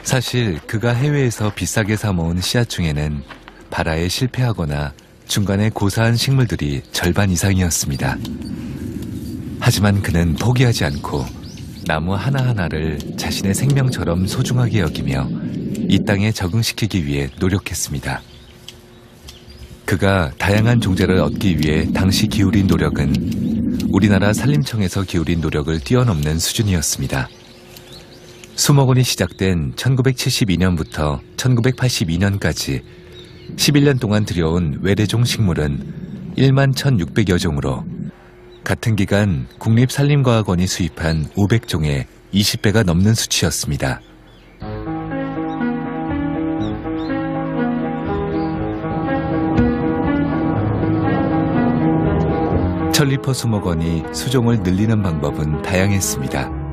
사실 그가 해외에서 비싸게 사모은 씨앗 중에는 발화에 실패하거나 중간에 고사한 식물들이 절반 이상이었습니다. 하지만 그는 포기하지 않고 나무 하나하나를 자신의 생명처럼 소중하게 여기며 이 땅에 적응시키기 위해 노력했습니다. 그가 다양한 종자를 얻기 위해 당시 기울인 노력은 우리나라 산림청에서 기울인 노력을 뛰어넘는 수준이었습니다. 수목원이 시작된 1972년부터 1982년까지 11년 동안 들여온 외래종 식물은 1만 1,600여 종으로 같은 기간 국립산림과학원이 수입한 500종의 20배가 넘는 수치였습니다. 천리포 수목원이 수종을 늘리는 방법은 다양했습니다.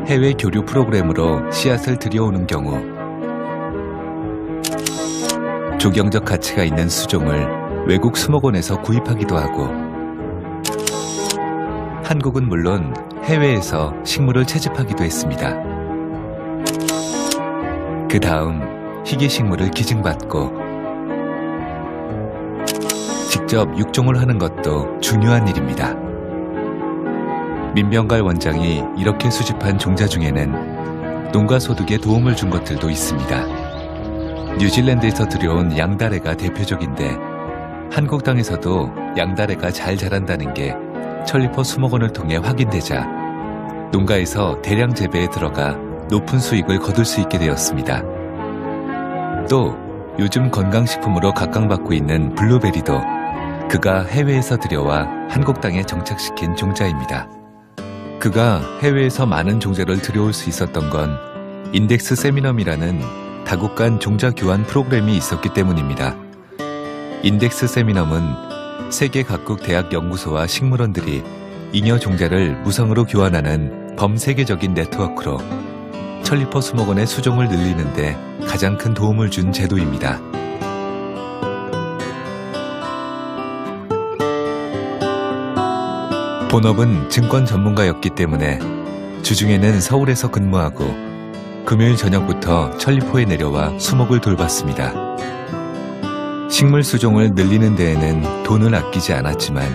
해외 교류 프로그램으로 씨앗을 들여오는 경우 조경적 가치가 있는 수종을 외국 수목원에서 구입하기도 하고 한국은 물론 해외에서 식물을 채집하기도 했습니다. 그 다음 희귀식물을 기증받고 직접 육종을 하는 것도 중요한 일입니다. 민병갈 원장이 이렇게 수집한 종자 중에는 농가 소득에 도움을 준 것들도 있습니다. 뉴질랜드에서 들여온 양다래가 대표적인데 한국 땅에서도 양다래가 잘 자란다는 게 천리포 수목원을 통해 확인되자 농가에서 대량 재배에 들어가 높은 수익을 거둘 수 있게 되었습니다. 또 요즘 건강식품으로 각광받고 있는 블루베리도 그가 해외에서 들여와 한국 땅에 정착시킨 종자입니다. 그가 해외에서 많은 종자를 들여올 수 있었던 건 인덱스 세미넘이라는 다국 간 종자 교환 프로그램이 있었기 때문입니다. 인덱스 세미넘은 세계 각국 대학 연구소와 식물원들이 잉여 종자를 무상으로 교환하는 범세계적인 네트워크로 천리포 수목원의 수종을 늘리는 데 가장 큰 도움을 준 제도입니다. 본업은 증권 전문가였기 때문에 주중에는 서울에서 근무하고 금요일 저녁부터 천리포에 내려와 수목을 돌봤습니다. 식물 수종을 늘리는 데에는 돈을 아끼지 않았지만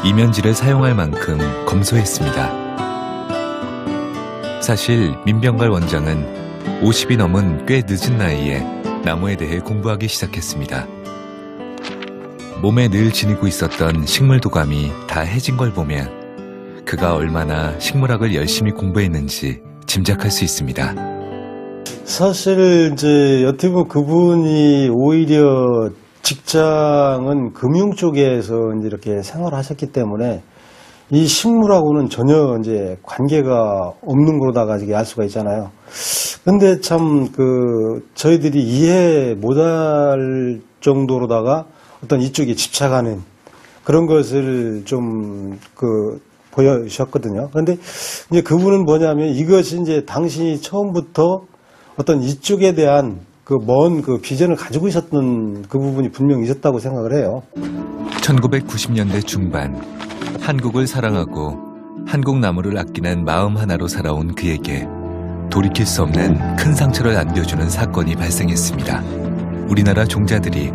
이면지를 사용할 만큼 검소했습니다. 사실 민병갈 원장은 50이 넘은 꽤 늦은 나이에 나무에 대해 공부하기 시작했습니다. 몸에 늘 지니고 있었던 식물도감이 다 해진 걸 보면 그가 얼마나 식물학을 열심히 공부했는지 짐작할 수 있습니다. 사실 이제 어떻게 보면 그분이 오히려 직장은 금융 쪽에서 이제 이렇게 생활하셨기 때문에 이 식물하고는 전혀 이제 관계가 없는 거로다가 이게 알 수가 있잖아요. 근데 참 저희들이 이해 못할 정도로다가 어떤 이쪽에 집착하는 그런 것을 좀 보여주셨거든요. 그런데 이제 그분은 뭐냐면 이것이 이제 당신이 처음부터 어떤 이쪽에 대한 먼 비전을 가지고 있었던 그 부분이 분명히 있었다고 생각을 해요. 1990년대 중반 한국을 사랑하고 한국 나무를 아끼는 마음 하나로 살아온 그에게 돌이킬 수 없는 큰 상처를 안겨주는 사건이 발생했습니다. 우리나라 종자들이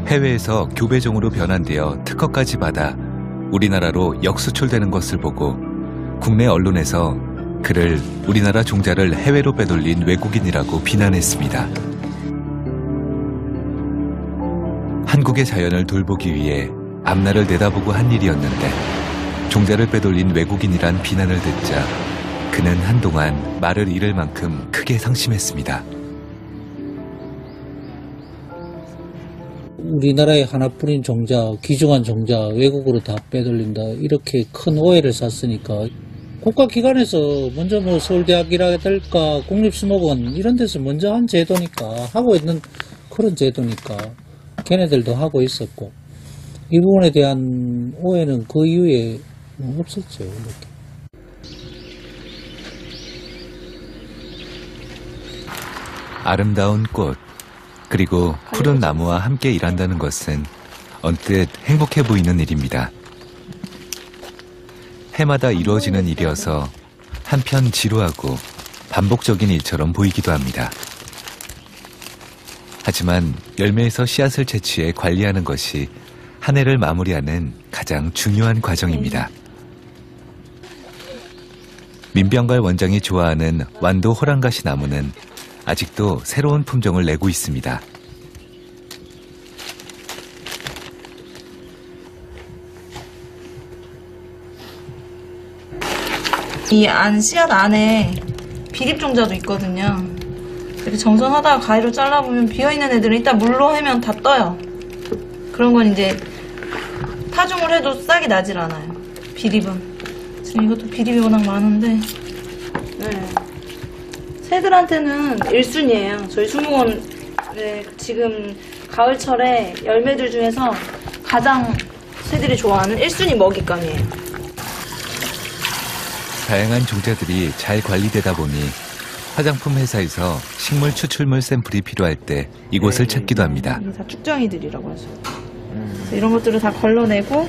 해외에서 교배종으로 변환되어 특허까지 받아 우리나라로 역수출되는 것을 보고 국내 언론에서 그를 우리나라 종자를 해외로 빼돌린 외국인이라고 비난했습니다. 한국의 자연을 돌보기 위해 앞날을 내다보고 한 일이었는데 종자를 빼돌린 외국인이란 비난을 듣자 그는 한동안 말을 잃을 만큼 크게 상심했습니다. 우리나라에 하나뿐인 종자, 귀중한 종자 외국으로 다 빼돌린다 이렇게 큰 오해를 샀으니까 국가기관에서 먼저 서울대학이라든가 국립수목원 이런 데서 먼저 한 제도니까 하고 있는 그런 제도니까 걔네들도 하고 있었고 이 부분에 대한 오해는 그 이후에 없었죠. 이렇게. 아름다운 꽃 그리고 푸른 나무와 함께 일한다는 것은 언뜻 행복해 보이는 일입니다. 해마다 이루어지는 일이어서 한편 지루하고 반복적인 일처럼 보이기도 합니다. 하지만 열매에서 씨앗을 채취해 관리하는 것이 한 해를 마무리하는 가장 중요한 과정입니다. 민병갈 원장이 좋아하는 완도 호랑가시 나무는 아직도 새로운 품종을 내고 있습니다. 이 씨앗 안에 비립종자도 있거든요. 이렇게 정선하다가 가위로 잘라보면 비어있는 애들은 일단 물로 해면 다 떠요. 그런 건 이제 타종을 해도 싹이 나질 않아요. 비립은. 지금 이것도 비립이 워낙 많은데, 네. 새들한테는 1순위예요. 저희 수목원에 지금 가을철에 열매들 중에서 가장 새들이 좋아하는 1순위 먹잇감이에요. 다양한 종자들이 잘 관리되다 보니 화장품 회사에서 식물 추출물 샘플이 필요할 때 이곳을 찾기도 합니다. 이게 다 축정이들이라고 하죠. 그래서 이런 것들을 다 걸러내고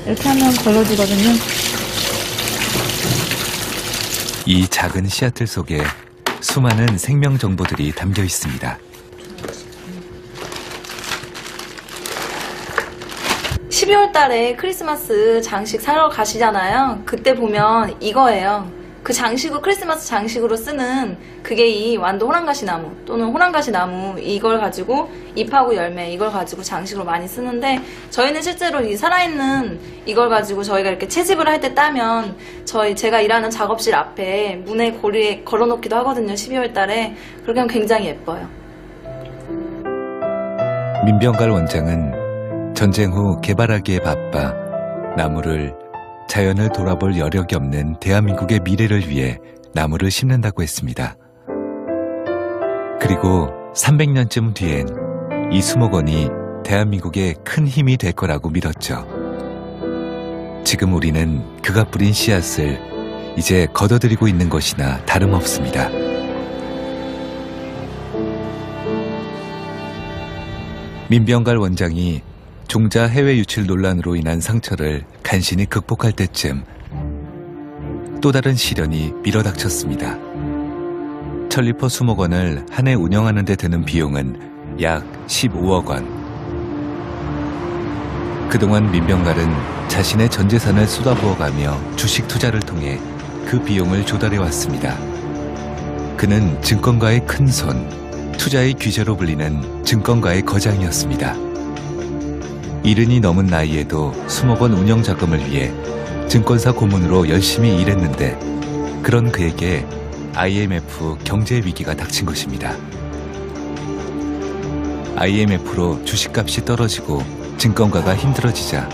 이렇게 하면 걸러지거든요. 이 작은 씨앗들 속에 수많은 생명 정보들이 담겨 있습니다. 12월 달에 크리스마스 장식 사러 가시잖아요. 그때 보면 이거예요. 그 장식으로, 크리스마스 장식으로 쓰는 그게 이 완도 호랑가시나무 또는 호랑가시나무, 이걸 가지고 잎하고 열매 이걸 가지고 장식으로 많이 쓰는데, 저희는 실제로 이 살아있는 이걸 가지고 저희가 이렇게 채집을 할 때 따면 제가 일하는 작업실 앞에 문에 고리에 걸어놓기도 하거든요. 12월 달에. 그렇게 하면 굉장히 예뻐요. 민병갈 원장은 전쟁 후 개발하기에 바빠 나무를, 자연을 돌아볼 여력이 없는 대한민국의 미래를 위해 나무를 심는다고 했습니다. 그리고 300년쯤 뒤엔 이 수목원이 대한민국의 큰 힘이 될 거라고 믿었죠. 지금 우리는 그가 뿌린 씨앗을 이제 걷어들이고 있는 것이나 다름없습니다. 민병갈 원장이 종자 해외 유출 논란으로 인한 상처를 간신히 극복할 때쯤 또 다른 시련이 밀어닥쳤습니다. 천리포 수목원을 한 해 운영하는 데 드는 비용은 약 15억 원. 그동안 민병갈은 자신의 전 재산을 쏟아부어가며 주식 투자를 통해 그 비용을 조달해왔습니다. 그는 증권가의 큰손, 투자의 귀재로 불리는 증권가의 거장이었습니다. 70이 넘은 나이에도 수목원 운영 자금을 위해 증권사 고문으로 열심히 일했는데, 그런 그에게 IMF 경제 위기가 닥친 것입니다. IMF로 주식값이 떨어지고 증권가가 힘들어지자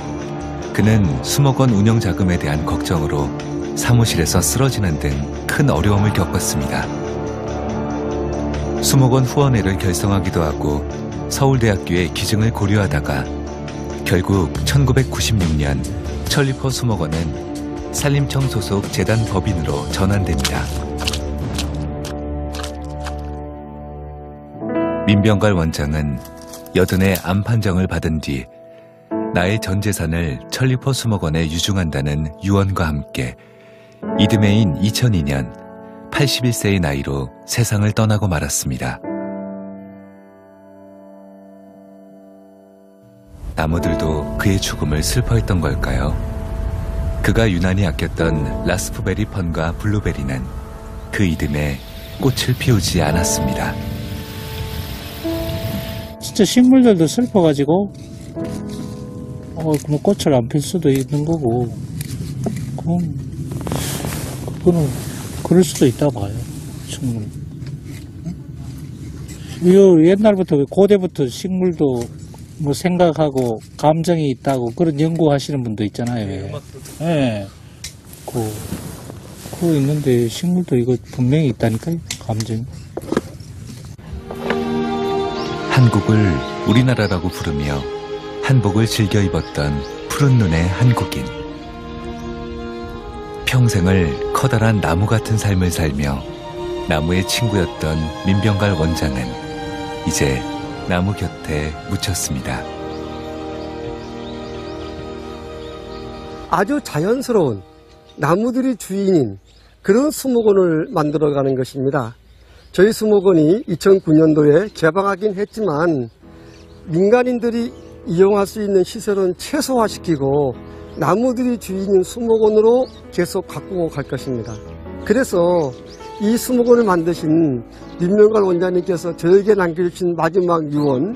그는 수목원 운영 자금에 대한 걱정으로 사무실에서 쓰러지는 등 큰 어려움을 겪었습니다. 수목원 후원회를 결성하기도 하고 서울대학교의 기증을 고려하다가 결국 1996년 천리포 수목원은 산림청 소속 재단 법인으로 전환됩니다. 민병갈 원장은 여든의 암 판정을 받은 뒤 나의 전 재산을 천리포 수목원에 유증한다는 유언과 함께 이듬해인 2002년 81세의 나이로 세상을 떠나고 말았습니다. 나무들도 그의 죽음을 슬퍼했던 걸까요? 그가 유난히 아꼈던 라스프베리 펀과 블루베리는 그 이듬해 꽃을 피우지 않았습니다. 진짜 식물들도 슬퍼가지고 뭐 꽃을 안 필 수도 있는 거고, 그거는 그럴 수도 있다 봐요. 충분히. 옛날부터 고대부터 식물도 뭐 생각하고 감정이 있다고 그런 연구하시는 분도 있잖아요. 예. 네. 그거 있는데 식물도 이거 분명히 있다니까요. 감정이. 한국을 우리나라라고 부르며 한복을 즐겨 입었던 푸른 눈의 한국인. 평생을 커다란 나무 같은 삶을 살며 나무의 친구였던 민병갈 원장은 이제 나무 곁에 묻혔습니다. 아주 자연스러운 나무들이 주인인 그런 수목원을 만들어가는 것입니다. 저희 수목원이 2009년도에 개방하긴 했지만 민간인들이 이용할 수 있는 시설은 최소화시키고 나무들이 주인인 수목원으로 계속 가꾸고 갈 것입니다. 그래서 이 수목원을 만드신 윤명관 원장님께서 저에게 남겨주신 마지막 유언,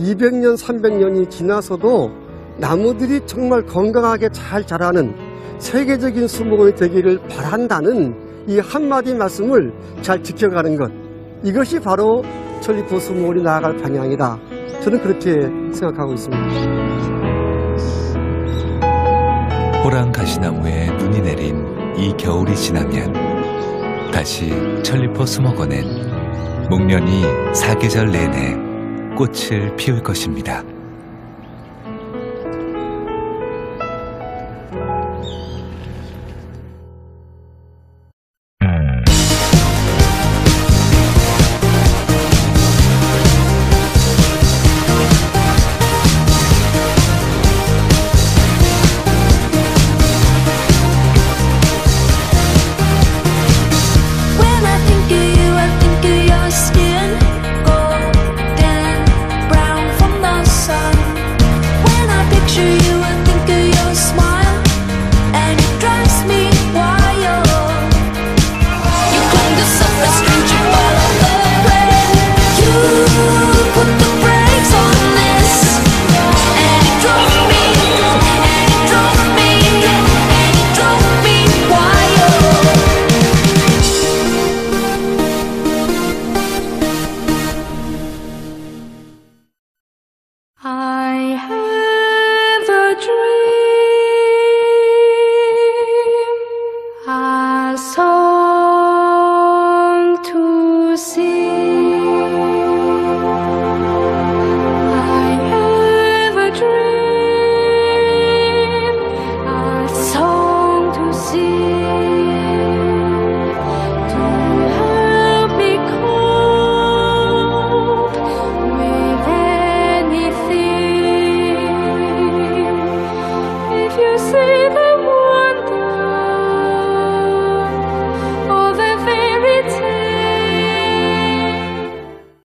200년, 300년이 지나서도 나무들이 정말 건강하게 잘 자라는 세계적인 수목원이 되기를 바란다는 이 한마디 말씀을 잘 지켜가는 것, 이것이 바로 천리포 수목원이 나아갈 방향이다. 저는 그렇게 생각하고 있습니다. 호랑 가시나무에 눈이 내린 이 겨울이 지나면 다시 천리포 수목원은 목련이 사계절 내내 꽃을 피울 것입니다.